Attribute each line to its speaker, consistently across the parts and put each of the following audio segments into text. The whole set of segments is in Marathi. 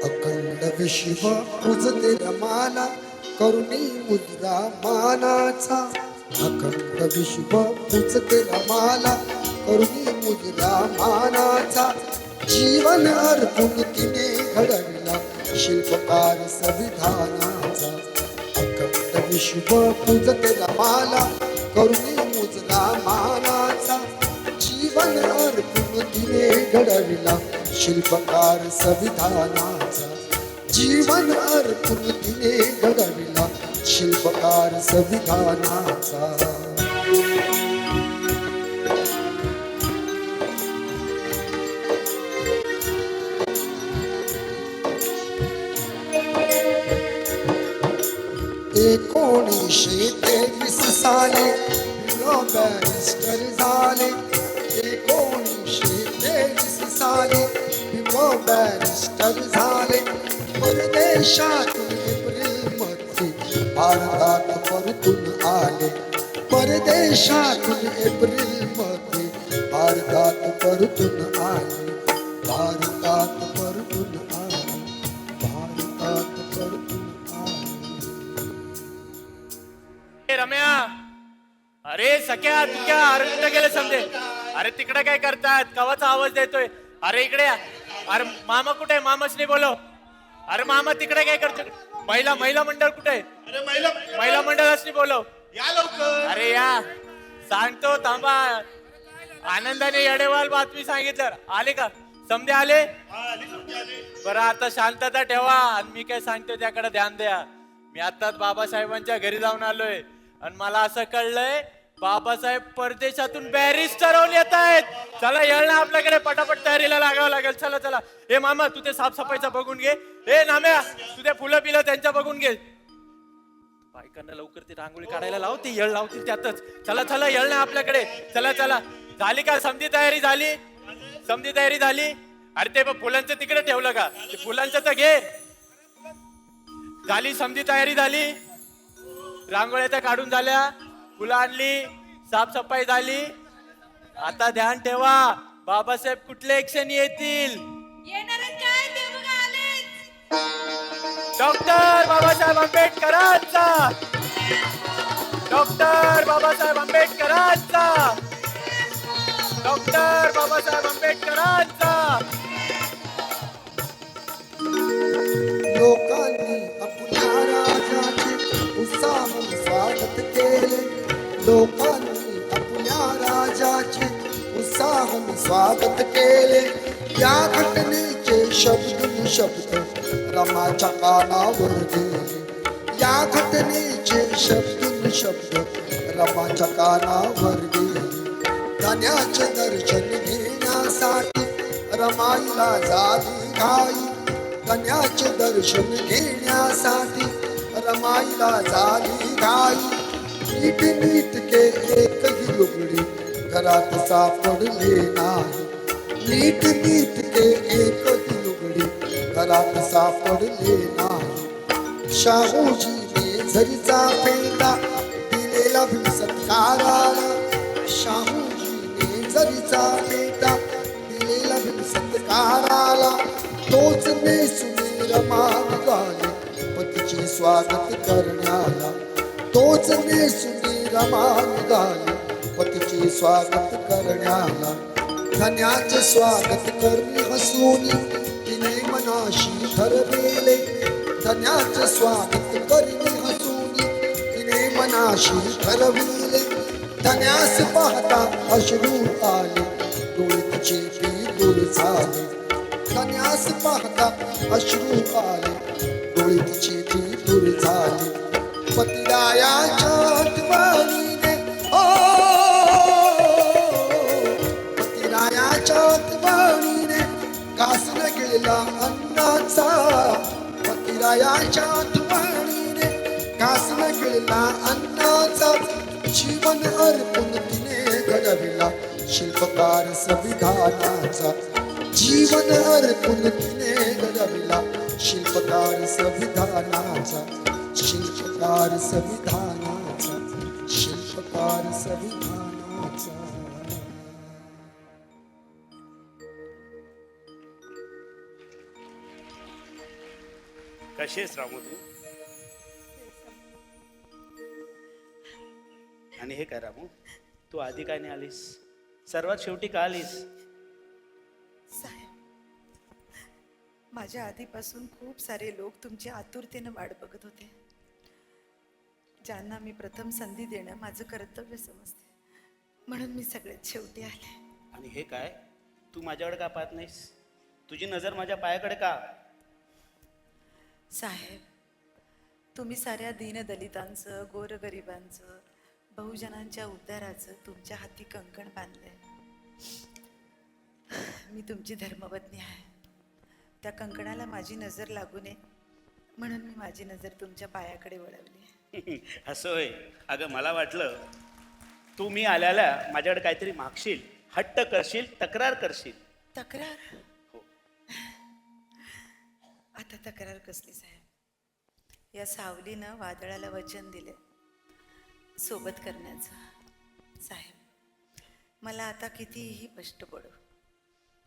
Speaker 1: अखंड विश्व पूजते रमाला करुणी मुद्रा मानाचा. अखंड विश्व पूजते रमाला करुणी मुद्रा मानाचा. जीवन अर्पून तिने घडविला शिल्पकार संविधानाचा. अखंड विश्व पूजते रमाला करुणी मुद्रा मानाचा. जीवन अर्पून तिने घडविला शिल्पकार संविधानाचा. जीवन अर्पून तिने घडविला शिल्पकार संविधानाचा. एकोणीसशे 23 साली बॅरिस्टर झाले. 1923 साली बॅरिस्टर झाले. परदेशातून एप्रिलमध्ये भारतात परतून आले. परदेशातून एप्रिलमध्ये भारतात परतून आले. भारतात परतून आले. भारतात परतून आले.
Speaker 2: रम्या, अरे सख्या तुक्या अरे कुठे गेले समजे? अरे तिकडे काय करतात? कवाचा आवाज देतोय? अरे इकडे या. अरे मामा कुठे? मामाच नाही बोलव. अरे मामा तिकडे काय करतो? महिला मंडळ कुठे?
Speaker 3: अरे
Speaker 2: महिला मंडळच नाही बोलव.
Speaker 3: या लवकर.
Speaker 2: अरे या सांगतो थांबा. आनंदाने येडेवाल बातमी सांगितलं. आले का समजे? आले बरं. आता शांतता ठेवा आणि मी काय सांगतो त्याकडे ध्यान द्या. मी आताच बाबासाहेबांच्या घरी जाऊन आलोय आणि मला असं कळलंय बाबासाहेब परदेशातून बॅरिस्टर होऊन येत आहेत. चला येळ ना आपल्याकडे, पटापट तयारीला लागावं लागेल. चला चला. हे मामा तू ते साफसफाईचा बघून घे. हे नाम्या तू ते फुलं पिलं त्यांच्या बघून घे. बायकांना लवकर ती रांगोळी काढायला लाव, ती येळ लावतील त्यातच. चला चला येळ ना आपल्याकडे. चला चला. झाली का समधी तयारी? झाली समधी तयारी झाली. अरे ते फुलांचं तिकडे ठेवलं का? ते फुलांचं तर घे. झाली समधी तयारी झाली. रांगोळ्या त्या काढून झाल्या, फुलं आणली, साफसफाई झाली. आता ध्यान ठेवा बाबासाहेब कुठले ऍक्शन येतील. डॉक्टर बाबासाहेब आंबेडकरांचा. डॉक्टर बाबासाहेब आंबेडकरांचा. डॉक्टर बाबासाहेब आंबेडकरांचा.
Speaker 1: लोकांनी आपल्या राजाचे उत्साहाने स्वागत केले. लोकांनी आपल्या राजाचे उत्साहाने स्वागत केले. या घटनेचे शब्द रमाच्या कानावर गेले. या घटनेचे शब्द रमाच्या कानावर गेले. धन्याचे दर्शन घेण्यासाठी रमाईला झाली घाई. कन्याचे दर्शन घेण्यासाठी रमाईला झाली घाई. नीटके एकही लुगडी घरात सापडले नाही. नीटके एकही लुगडी घरात सापडले नाही. शाहूजीने झरीचा पेंडा दिलेला सत्काराला. शाहूजीने झरीचा पेंडा दिलेला सत्काराला. तोच नेसुनी रमा निघाली पतीचे स्वागत करण्याला. तोच नेसुनी रमा निघाली पतीचे स्वागत करण्याला. धन्याचे स्वागत करणे हसूनी तिने मनाशी ठरविले. धन्याचे स्वागत करणे हसूनी तिने मनाशी ठरविले. धन्यास पाहता अश्रू आले, डोळे तिचे दूर झाले. धन्यास पाहता अश्रू आले, डोळे तिचे दूर झाले. पतिरायाच्या आठवणीने पतिरायाच्या आठवणीने घास न गेला अन्नाचा. शिवरायाच्या आठवणीने घास न गिळला अन्नाचा, जीवन अर्पण तिने घडविला शिल्पकार संविधानाचा, जीवन अर्पण तिने घडविला शिल्पकार संविधानाचा, शिल्पकार संविधानाचा, शिल्पकार संविधानाचा.
Speaker 3: कशीस रामू तू? आणि हे काय रामू, तू आधी काय नाही आलीस, सर्वात शेवटी का आलीस?
Speaker 4: साहेब, माझ्या आधीपासून खूप सारे लोक तुमची आतुरतेनं वाट बघत होते, ज्यांना मी प्रथम संधी देणं माझं कर्तव्य समजते, म्हणून मी सगळ्यात शेवटी आले.
Speaker 3: आणि हे काय, तू माझ्याकडे का पाहत नाहीस? तुझी नजर माझ्या पायाकडे का?
Speaker 4: साहेब, तुम्ही साऱ्या दीनदलितांचं, गोरगरिबांचं, बहुजनांच्या उद्धाराचं तुमच्या हाती कंकण बांधलंय. मी तुमची धर्मपत्नी आहे, त्या कंकणाला माझी नजर लागू नये म्हणून मी माझी नजर तुमच्या पायाकडे वळवली.
Speaker 3: असं होय? अगं मला वाटलं तू मी आल्याला माझ्याकडे काहीतरी मागशील, हट्ट करशील, तक्रार करशील.
Speaker 4: तक्रार?
Speaker 3: हो.
Speaker 4: आता तक्रार कसली साहेब? या सावलीनं वादळाला वचन दिले सोबत करण्याचं. साहेब, मला आता कितीही कष्ट पडो,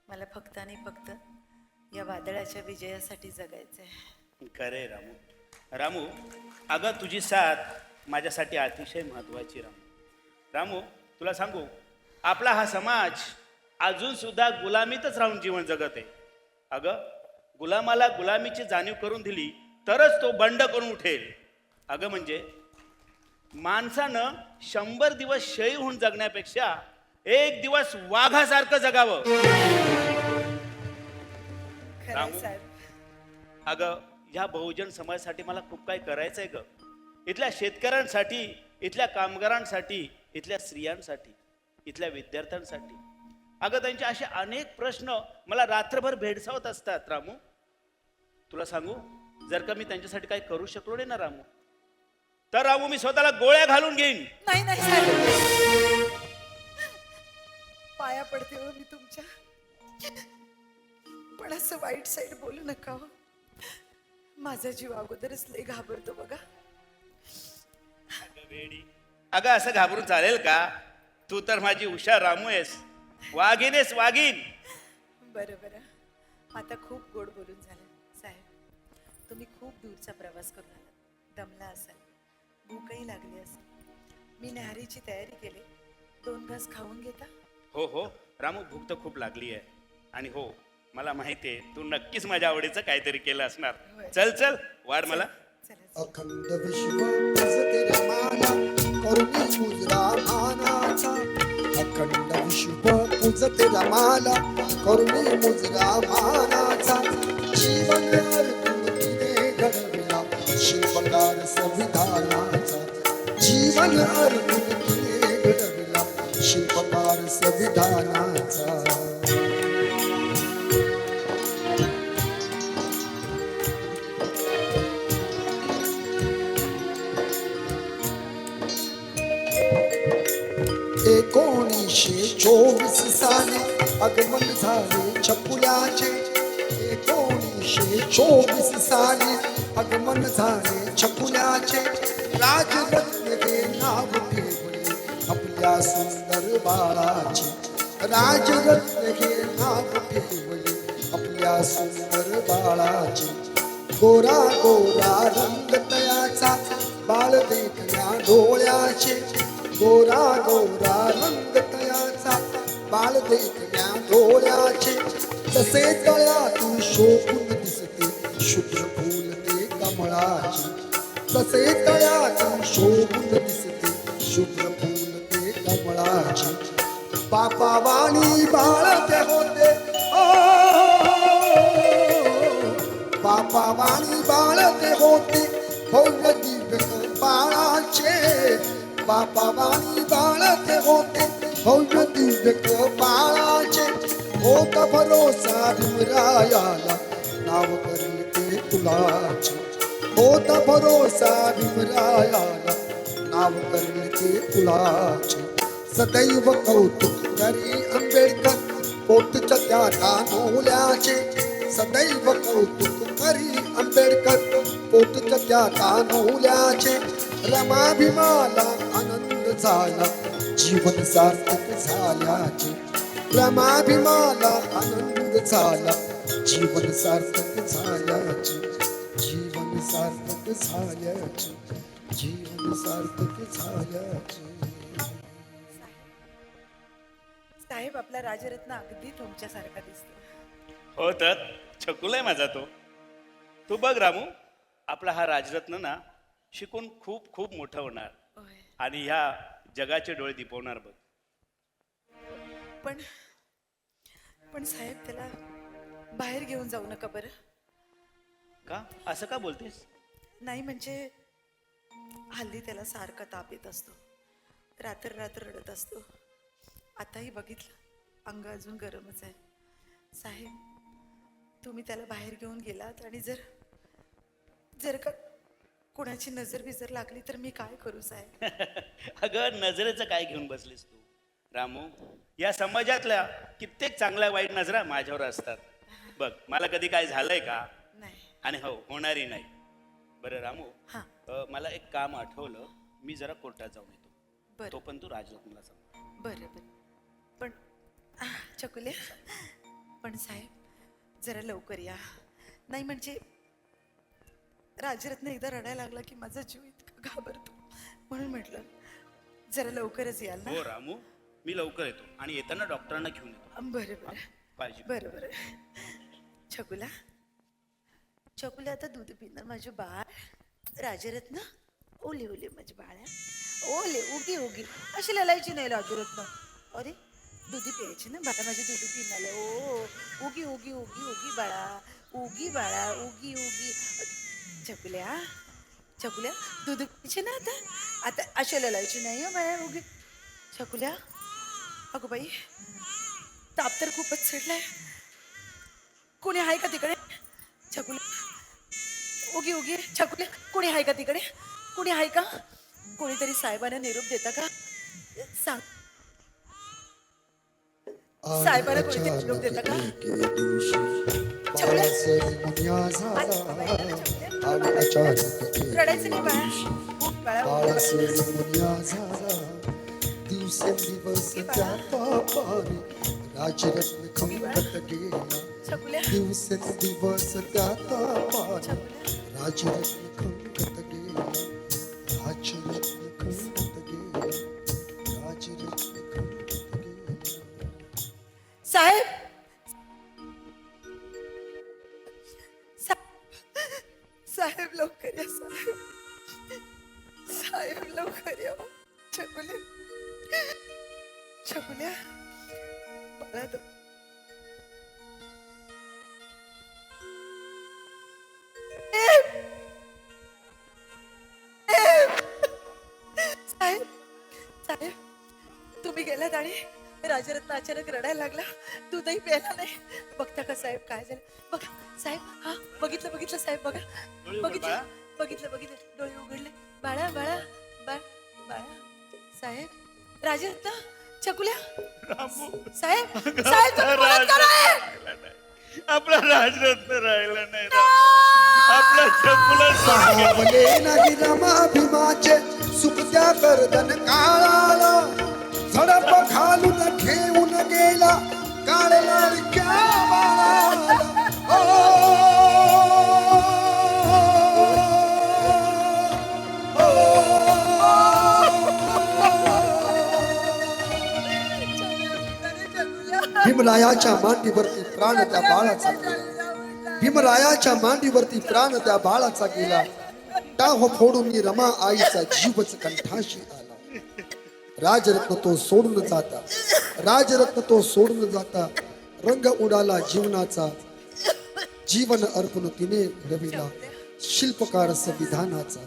Speaker 4: मला फक्त आणि फक्त या वादळाच्या विजयासाठी जगायचं आहे.
Speaker 3: खरे रामू. रामू, अगं तुझी साथ माझ्यासाठी अतिशय महत्वाची. रामू, तुला सांगू, आपला हा समाज अजून सुद्धा गुलामीतच राहून जीवन जगत आहे. अगं, गुलामाला गुलामीची जाणीव करून दिली तरच तो बंड करून उठेल. अगं म्हणजे माणसानं 100 दिवस शेळी होऊन जगण्यापेक्षा 1 दिवस वाघासारखं जगावं.
Speaker 4: खरं साहेब.
Speaker 3: अगं, ह्या बहुजन समाजासाठी मला खूप काही करायचंय ग. इथल्या शेतकऱ्यांसाठी, इथल्या कामगारांसाठी, इथल्या स्त्रियांसाठी, इथल्या विद्यार्थ्यांसाठी. अगं, त्यांचे असे अनेक प्रश्न मला रात्रभर भेडसावत असतात. रामू, तुला सांगू, जर का मी त्यांच्यासाठी काही करू शकलो नाही ना रामू, तर रामू मी स्वतःला गोळ्या घालून घेईन.
Speaker 4: नाही नाही साहेब, पाया पडते हो मी तुमच्या, पण असं वाईट साईड बोलू नका हो. माझा जीव अगोदरच लय घाबरतो बघा.
Speaker 3: अगं, असं घाबरून चालेल का? तू तर माझी हुशार रामू आहेस, वाघीन आहेस, वाघीन.
Speaker 4: बरं बरं, आता खूप गोड बोलून झालं. साहेब, तुम्ही खूप दूरचा प्रवास करून आलात, दमला असाल, भूकही लागली असेल. मी न्याहारीची तयारी केली, 2 घास खाऊन घेता?
Speaker 3: हो हो रामू, भूक तर खूप लागली आहे. आणि हो, मला माहिती आहे तू नक्कीच माझ्या आवडीचं काहीतरी केलं असणार. चल चल, वाढ मला.
Speaker 4: चला.
Speaker 1: अखंड विश्व पूजते रमाला करुणी मुजरा मानाचा, अखंड विश्व पूजते रमाला करुणी मुजरा मानाचा, जीवन अर्पण तिने घडविला शिल्पकार संविधानाचा, जीवन अर्पण तिने घडविला शिल्पकार संविधानाचा. एकोणीसशे 24 साली आगमन झाले छकुल्याचे, 1924 साली आगमन झाले छकुल्याचे, राजरत्न हे नाव ठेवले आपल्या सुंदर बाळाचे, राजरत्न हे नाव ठेवले आपल्या सुंदर बाळाचे. गोरा गोरा रंग तयाचा बाळ देखण्या डोळ्याचे, गोरा गोरा रंग तयाचा बाळ देखण्या डोळ्याचे, तसे तळ्यातून शोभून दिसते शुभ्र फूल ते कमळाचे, तसे तळ्यातून शोभून दिसते शुभ्र फूल ते कमळाचे. बापा वाणी बाळ ते होते, बापा वाणी बाळ ते होते भव्य दिव्य बाळाचे, बापा वाणी बाळ ते होते भव्य दिव्य बाळाचे. होता भरोसा भीमरायाला नाव करीते तुलाचे होता भरोसा भीमरायाला नाव करण्याचे तुलाचे सदैव कौतुक करी आंबेडकर पोटच्या त्या कानोल्याचे सदैव कौतुक करी आंबेडकर पोटच्या त्या कानोल्याचे रमा भीमाला आनंद झाला जीवन सार्थक झाल्याचे रमा भीमाला आनंद झाला जीवन सार्थक झाल्याचे जीवन सार्थक झाल्याचे जीवन सार्थक झाल्याचे
Speaker 4: साहेब आपला राजरत्न अगदी तुमच्यासारखा दिसतो.
Speaker 3: हो तर छकुलाय माझा तो. तू बघ रामू, आपला हा राजरत्न ना शिकून खूप खूप मोठं होणार
Speaker 4: होय.
Speaker 3: आणि ह्या जगाचे डोळे दिपवणार बघ.
Speaker 4: पण पण साहेब त्याला बाहेर घेऊन जाऊ नका बरं.
Speaker 3: का असं का बोलतेस?
Speaker 4: नाही म्हणजे हल्ली त्याला सारखा ताप येत असतो, रात्र रात्र रडत असतो. आताही बघितलं अंग अजून गरमच आहे. साहेब तुम्ही त्याला बाहेर घेऊन गेलात आणि जर जर का कोणाची नजर बिजर लागली तर मी काय करू साहेब?
Speaker 3: अगं नजरेचं काय घेऊन बसलीस तू रामू? या समाजातल्या कित्येक चांगल्या वाईट नजरा माझ्यावर असतात. बघ मला कधी काय झालंय का?
Speaker 4: नाही.
Speaker 3: आणि हो होणारही नाही. बरं रामू,
Speaker 4: हां
Speaker 3: मला एक काम आठवलं. मी जरा कोर्टात जाऊन येतो.
Speaker 4: बरं
Speaker 3: तो पण तू राजरत्नला सांग.
Speaker 4: बरं बरं. पण चकुले पण साहेब जरा लवकर या. नाही म्हणजे राजरत्न एकदा रडायला लागला की माझा जीव इतका घाबरतो, म्हणून म्हटलं जरा लवकरच याल ना.
Speaker 3: हो रामू, मी लवकर येतो आणि येताना डॉक्टरांना घेऊन येतो.
Speaker 4: बरं बरं
Speaker 3: काळजी घे.
Speaker 4: बरं बरं. छकुला छकुला आता दूध पिणार माझे बाळ. राजरत्न ओले ओले माझे बाळ ओले उगी उगी अशी ललायची नाही राजरत्न. अरे दुधी प्यायची ना बाळा माझे दूध पिणाले. ओ उगी उगी उगी उगी बाळा उगी बाळा उगी उगी. छकुल्या छकुल्या दूध प्यायची ना आता आता अशी ललायची नाही हो बाळा उगी. छकुल्या अगो बाई ताप तर खूपच चढलाय. कोणी आहे का तिकडे? छकुल्या उगी उगी छकुल्या कोणी आहे का तिकडे? कोणी आहे का? कोणीतरी साहेबांना निरोप देता का? सांग साहेबांना कोणीतरी निरोप देता का? रडायचं नाही बाळा.
Speaker 1: दिवसेंदिवस त्या पापाने राजरत्न खंबत गेला.
Speaker 4: छकुल्या
Speaker 1: दिवसेंदिवस त्या तापाने
Speaker 4: छकुल्या
Speaker 1: राजरत्न खंबत गेला. राजरत्न खंबत गेला. राजरत्न खंबत गेला.
Speaker 4: साहेब साहेब लवकर या साहेब. साहेब लवकर या. छकुल्या छकुल्या बाळा तो साहेब साहेब तुम्ही गेलात आणि राजरत्न अचानक रडायला लागला. दूधही प्यायला नाही. बघता का साहेब काय झालं? बघा साहेब. हा बघितलं बघितलं साहेब. बघा बघितलं
Speaker 3: बाळा?
Speaker 4: बघितलं बघितलं डोळे उघडले. बाळा बाळा बाळ बाळा. साहेब राजरत्न छकुल्या
Speaker 3: रामू,
Speaker 4: साहेब साहेब तुम्ही मदत करा.
Speaker 3: आपला राजरत्न राहिला नाही रामू. आपला छकुला
Speaker 1: सावले नाही रमा भीमाचे सुकत्या गर्दन काळाला झडप घालून घेऊन गेला काळ लाडक्या बाळाला. भीमरायाच्या मांडीवरती प्राण त्या बाळाचा गेला. भीमरायाच्या मांडीवरती प्राण त्या बाळाचा गेला. टाह फोडून रमा आईचा जीवच कंठाशी आला. राजरत्न तो सोडून जाता. राजरत्न तो सोडून जाता. रंग उडाला जीवनाचा. जीवन अर्पण तिने घडविला. शिल्पकार संविधानाचा.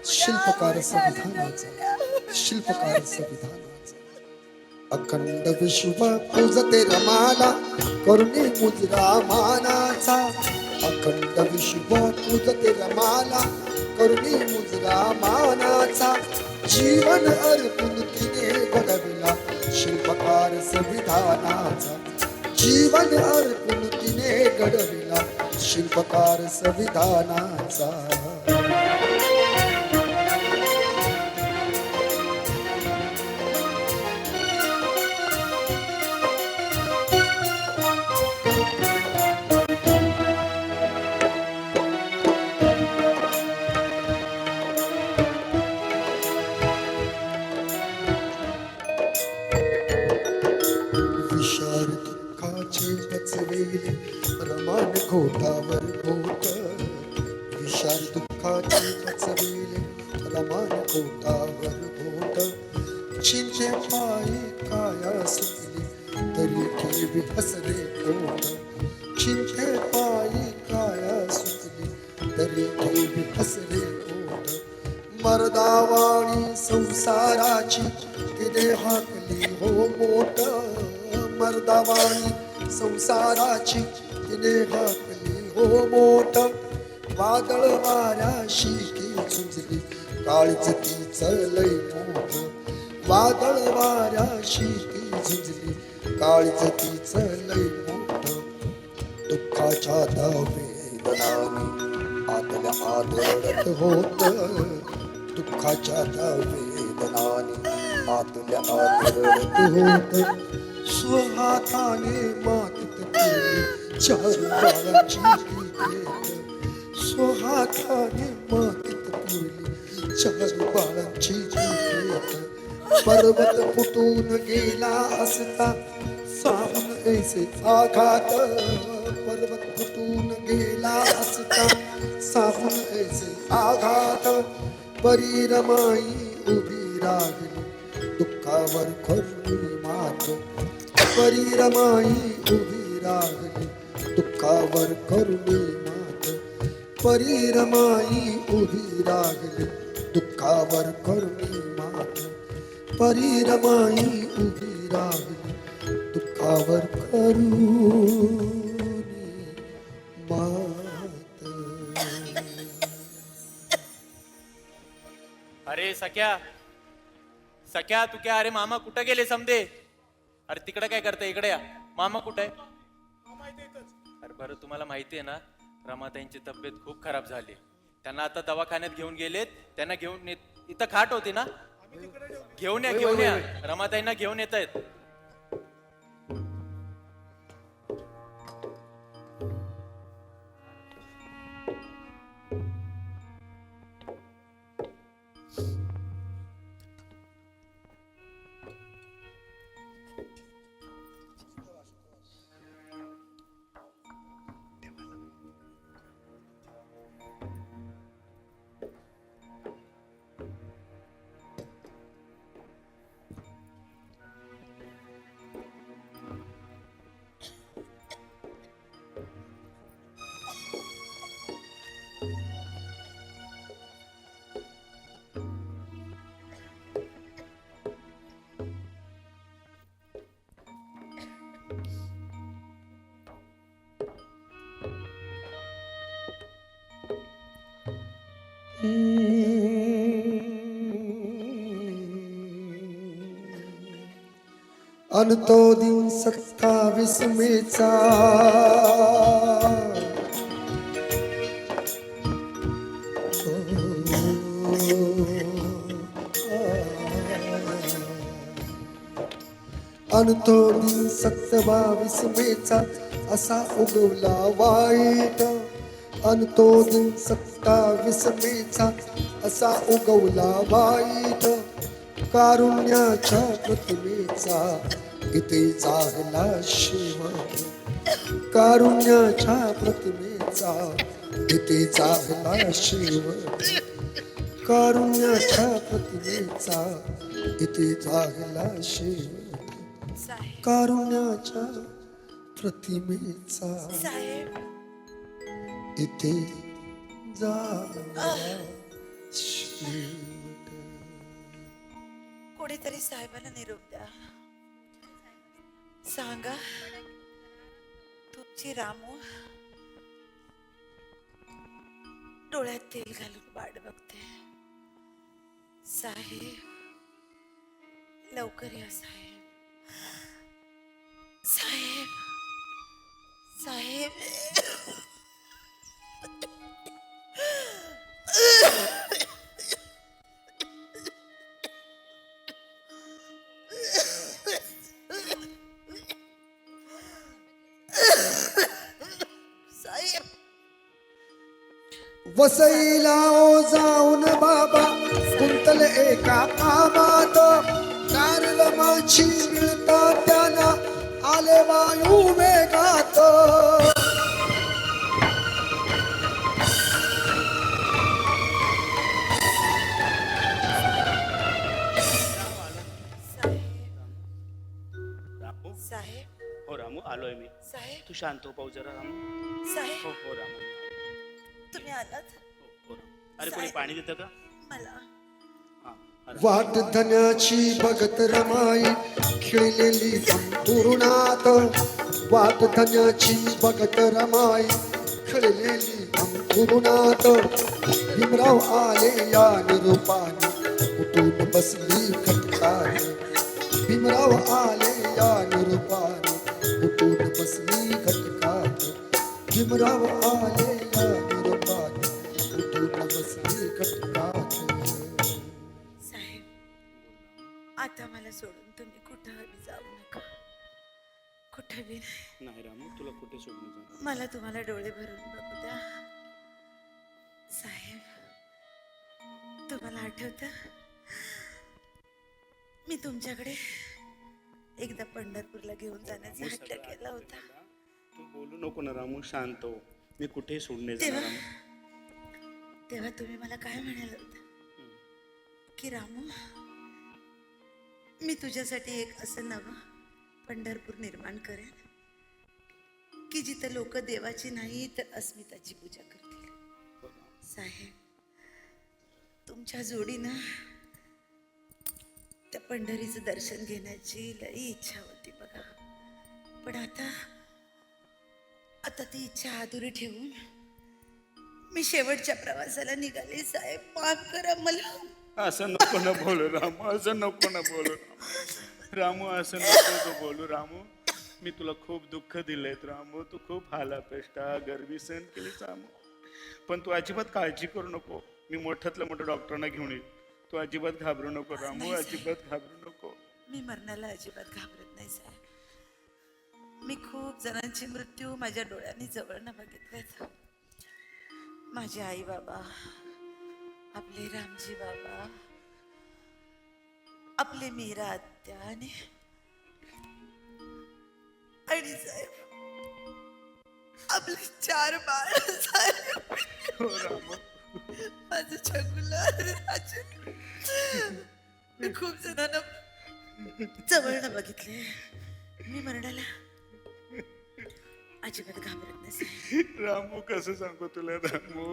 Speaker 1: शिल्पकार संविधानाचा. शिल्पकार संविधानाचा. अखंड विश्व पूजते रमाला करुणे मुजरा मानाचा. अखंड विश्व तुझ ते रमाला करुणी मुजरा मानाचा जीवन अर्पून तिने घडविला शिल्पकार संविधानाचा जीवन अर्पून तिने घडविला शिल्पकार संविधानाचा विशार दुःखाचे पचवेले रमान घोटावर घोट विशार दुःखाचे पचवेले रमान घोटावर घोट चिंचे पायी काया सुटली तरी ठेवी हसले पोट चिंचे पायी काया सुटली तरी ठेवी हसले पोट मर्दावाणी संसाराची तिने हाकली हो मोठ मर्दावाणी संसाराची तिने हाकली हो मोठ वादळ वाऱ्याशी ती झुंजली काळीच तीच लय मोठ वादळ वाऱ्याशी ती झुंजली काळीच तीच लय मोठ दुःखाच्या वेदनाने आतल्या आत रडत होत दुःखाच्या वेदनाने आतल्या आत रडत होत स्वहाताने मातीत केली चार बाळाची भेट स्वहाताने मातीत पुरली चार बाळाची भेट पर्वत फुटून गेला असता साहून ऐसे आघात पर्वत फुटून गेला असता साहून ऐसे आघात परिरमाई उभी राहिली दुःखावर करुणी मात परिरमाई उभी राहिली दुःखावर करुणी मात परिरमाई उभी राहिली दुःखावर करुणी मात परिरमाई उभी राहिली दुःखावर करुणी मात
Speaker 2: अरे सख्या सख्या तू क्या अरे मामा कुठे गेले समदे अरे तिकडे काय करते इकडे या मामा कुठे आहे अरे बरं तुम्हाला माहिती आहे ना रमाताईंची तब्येत खूप खराब झाली त्यांना आता दवाखान्यात घेऊन गेलेत त्यांना घेऊन इथं खाट होती ना घेऊन या रमाताईंना घेऊन येत आहेत
Speaker 1: अन तो दिन 27 मेचा अन तो दिन 27 मेचा असा उगवला वाईट अन तो दिन 27 मेचा असा उगवला वाईट कारुण्याच्या प्रतिमेचा इथे जाहला शेवट कारुण्याच्या प्रतिमेचा इथे जाहला शेवट कारुण्याच्या प्रतिमेचा इथे जाहला शेवट
Speaker 4: साहेब
Speaker 1: कारुण्याच्या प्रतिमेचा
Speaker 4: साहेब
Speaker 1: इथे जाहला शेवट
Speaker 4: कोणीतरी साहेबांना निरोप द्या सांगा तुमची रामू डोळ्यात तेल घालून वाट बघते. साहेब, लवकर या साहेब. साहेब, साहेब. साहेब,
Speaker 1: वसईला ओ जाऊन बाबा गुंतले एका कामात, कारलमाची मिळता त्यांना आले वायू वेगात.
Speaker 3: रामू
Speaker 4: साहेब,
Speaker 3: हो रामू आलोय मी.
Speaker 4: साहेब,
Speaker 3: तू शांत हो पाहू जरा रामू. हो
Speaker 4: साहेब,
Speaker 3: हो रामू मी आलो.
Speaker 4: तुम्ही आलात.
Speaker 3: हो रामू. अरे कोणी पाणी देतं का?
Speaker 4: मला
Speaker 3: हा हा, रामू.
Speaker 1: वाट धन्याची बघत रमाई खेळलेली अंतुरुणात. वाट धन्याची बघत रमाई खेळलेली अंतुरुणात. भीमराव आले या निरूपाने उठून बसली खटकात. भीमराव आले या निरूपाने उठून बसली खटकात. भीमराव आले या निरूपाने उठून बसली खटकात.
Speaker 4: साहेब, आता मला सोडून तुम्ही कुठंही जाऊ नका. कुठं बी नाही.
Speaker 3: नाही रामू तुला कुठे सोडून जाणार.
Speaker 4: मला तुम्हाला डोळे भरून बघू द्या. साहेब, तुम्हाला आठवतं मी तुमच्याकडे एकदा पंढरपूरला घेऊन जाण्याचा हट्ट केला होता.
Speaker 3: तू बोलू नको ना रामू, शांत हो. मी कुठेही सोडणे जाणार
Speaker 4: तेव्हा
Speaker 3: रामू.
Speaker 4: तेव्हा तुम्ही मला काय म्हणाल होतं की रामू, मी तुझ्यासाठी एक असं नवं पंढरपूर निर्माण करेन की जिथं लोक देवाची नाही तर अस्मिताची पूजा करतील. साहेब, तुमच्या जोडीनं त्या पंढरीचं दर्शन घेण्याची लई इच्छा होती बघा. पण आता ती इच्छा अधुरी ठेवून मी शेवटच्या प्रवासाला निघाले. साहेब, माफ करा मला.
Speaker 3: असं नको ना बोलू रामू, असं नको ना बोलू रामू, असं नको तू बोलू रामू. मी तुला खूप दुःख दिलेत रामू. तू खूप हालापेष्टा गरबी सहन केलीस रामू. पण तू अजिबात काळजी करू नको. मी मोठ्यातल्या मोठ्या डॉक्टरांना घेऊन येईल. तू अजिबात घाबरू नको रामू,
Speaker 4: नाही साहेब.
Speaker 3: अजिबात घाबरू नको.
Speaker 4: मी मरणाला अजिबात घाबरत नाही साहेब. मी खूप जणांचे मृत्यू माझ्या डोळ्यांनी जवळनं बघितलेत. माझे आई बाबा, आपले रामजी बाबा, आपले मीरा आत्या आणि साहेब आपले 4 बाळ साहेब.
Speaker 3: हो रामू.
Speaker 4: माझं छकुला राजन. मी खूप जणांना जवळनं बघितले. मी मरणाला अजिबात घाबरत नाही साहेब.
Speaker 3: रामू कसं सांगू तुला रामू.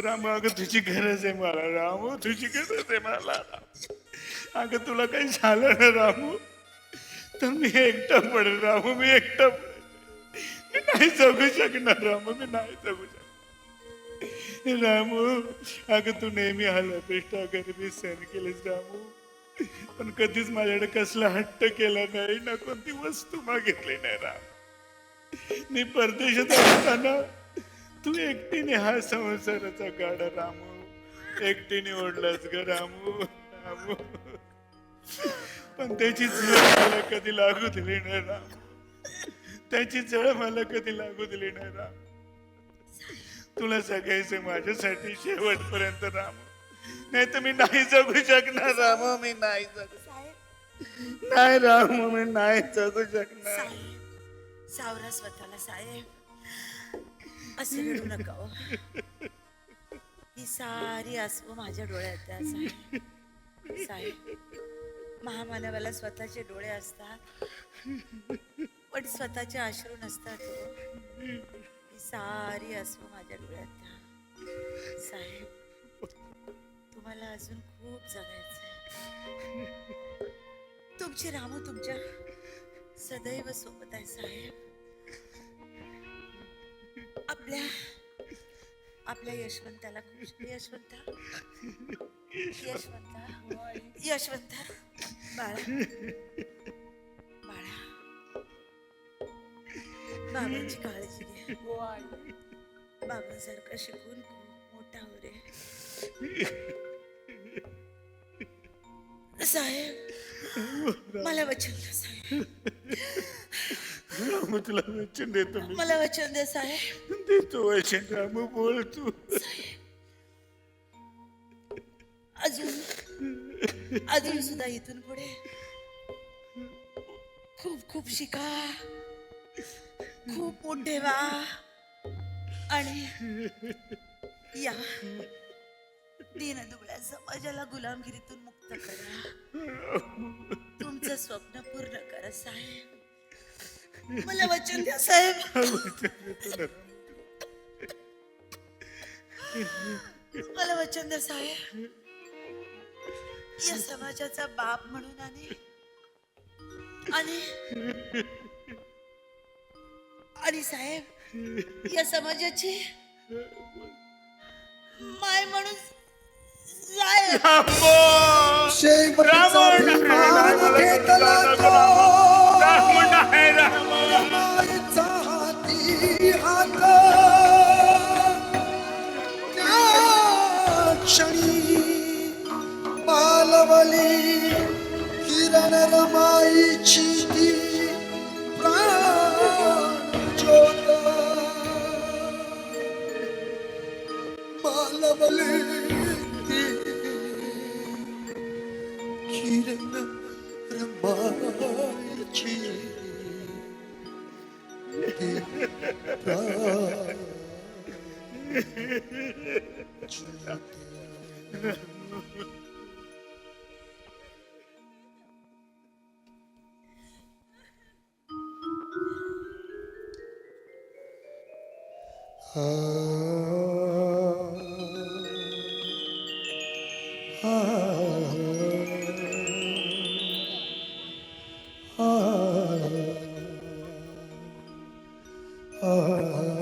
Speaker 3: रामू अगं तुझी गरज आहे मला रामू, तुझी गरज आहे मला. अगं तुला काही झालं ना रामू तर मी एकटा पडेल रामू, मी एकटा पडेल. मी नाही जगू शकणार रामू, मी नाही जगू शकणार रामू. अगं तू नेहमी हालापेष्टा गरिबी सहन केलीस रामू, पण कधीच माझ्याकडे कसला हट्ट केला नाही ना कोणती वस्तू मागितली नाही राम. मी परदेशात असताना तू एकटीने हा संसाराचा गाडा रामू एकटीने ओढलास ग रामू रामू. पण त्याची झळ मला कधी लागू दिली नाही राम. त्याची झळ मला कधी लागू दिली नाही राम. तुला सगळ्याचं माझ्यासाठी शेवटपर्यंत रामू, नाही तर मी नाही जगू शकणार रामू. मी नाही जगू, नाही रामू, मी नाही जगू शकणार.
Speaker 4: साहेब, सावरा स्वतःला साहेब. असे रडू नका हो. ही सारी आसवं माझ्या डोळ्यात आहे साहेब. साहेब, महामानवाला स्वतःचे डोळे असतात पण स्वतःचे अश्रू नसतात हो. ही सारी आसवं माझ्या डोळ्यात आहे साहेब. तुम्हाला अजून खूप जगायचंय. तुमची रामू तुमच्या सदैव सोबत आहे साहेब. आपल्या आपल्या यशवंताला यशवंता यशवंता यशवंता बाळा बाळा बाबांची काळजी घे. बाबांसारखा शिकून खूप मोठा हो रे. साहेब मला वचन द्या साहेब.
Speaker 5: रामू तुला वचन देतो मी.
Speaker 4: मला वचन द्या साहेब.
Speaker 5: देतो वचन. रामू बोल तू.
Speaker 4: अजून सुद्धा इथून पुढे खूप खूप शिका, खूप मोठे व्हा आणि या दीनदुबळ्या समाजाला गुलामगिरीतून मुक्त करा. तुमचं स्वप्न पूर्ण करा साहेब. मला वचन द्या साहेब. मला वचन द्या साहेब. या समाजाचा बाप म्हणून आणि साहेब या समाजाची माय म्हणून साहेब.
Speaker 1: शेवटचा विमान घेतला तो मायेचा हाती हात. त्या क्षणी मालवली किरण रमाईची ती प्राणज्योत. मालवली ती किरण रमाईची ती प्राणज्योत. Ah